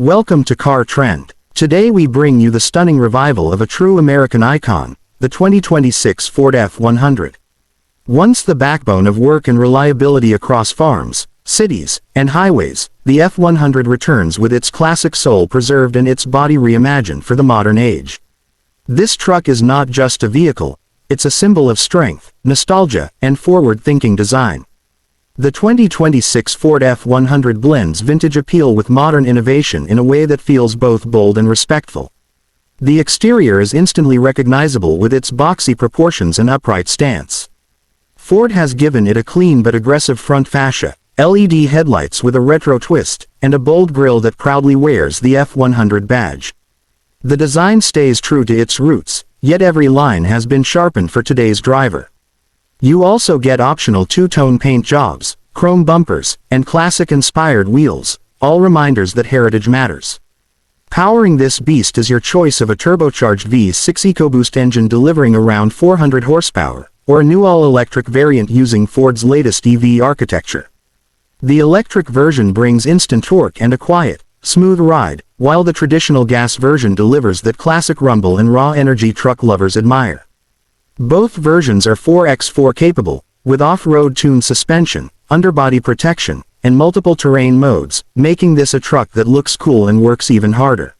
Welcome to Car Trend. Today we bring you the stunning revival of a true American icon, the 2026 Ford F-100. Once the backbone of work and reliability across farms, cities, and highways, the F-100 returns with its classic soul preserved and its body reimagined for the modern age. This truck is not just a vehicle, it's a symbol of strength, nostalgia, and forward-thinking design. The 2026 Ford F-100 blends vintage appeal with modern innovation in a way that feels both bold and respectful. The exterior is instantly recognizable with its boxy proportions and upright stance. Ford has given it a clean but aggressive front fascia, LED headlights with a retro twist, and a bold grille that proudly wears the F-100 badge. The design stays true to its roots, yet every line has been sharpened for today's driver. You also get optional two-tone paint jobs, chrome bumpers, and classic-inspired wheels, all reminders that heritage matters. Powering this beast is your choice of a turbocharged V6 EcoBoost engine delivering around 400 horsepower, or a new all-electric variant using Ford's latest EV architecture. The electric version brings instant torque and a quiet, smooth ride, while the traditional gas version delivers that classic rumble and raw energy truck lovers admire. Both versions are 4x4 capable, with off-road tuned suspension, underbody protection, and multiple terrain modes, making this a truck that looks cool and works even harder.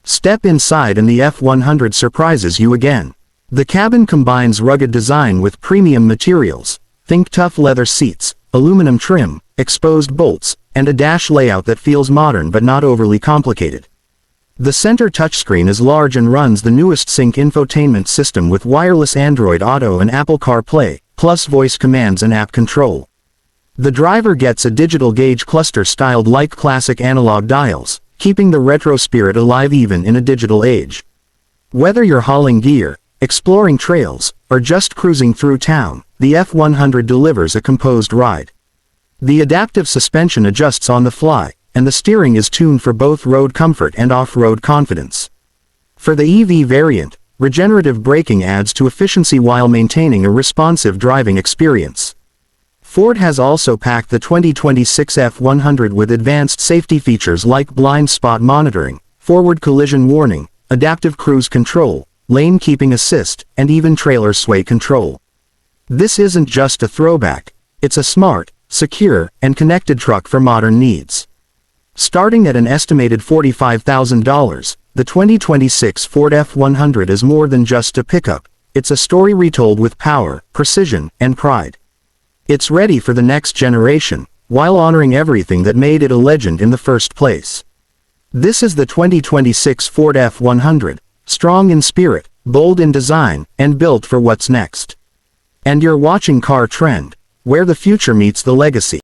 Step inside and the F-100 surprises you again. The cabin combines rugged design with premium materials. Think tough leather seats, aluminum trim, exposed bolts, and a dash layout that feels modern but not overly complicated. The center touchscreen is large and runs the newest Sync infotainment system with wireless Android Auto and Apple CarPlay, plus voice commands and app control. The driver gets a digital gauge cluster styled like classic analog dials, keeping the retro spirit alive even in a digital age. Whether you're hauling gear, exploring trails, or just cruising through town, the F-100 delivers a composed ride. The adaptive suspension adjusts on the fly, and the steering is tuned for both road comfort and off-road confidence. For the EV variant, regenerative braking adds to efficiency while maintaining a responsive driving experience. Ford has also packed the 2026 F-100 with advanced safety features like blind spot monitoring, forward collision warning, adaptive cruise control, lane keeping assist, and even trailer sway control. This isn't just a throwback, it's a smart, secure, and connected truck for modern needs. Starting at an estimated $45,000, the 2026 Ford F-100 is more than just a pickup, it's a story retold with power, precision, and pride. It's ready for the next generation, while honoring everything that made it a legend in the first place. This is the 2026 Ford F-100, strong in spirit, bold in design, and built for what's next. And you're watching Car Trend, where the future meets the legacy.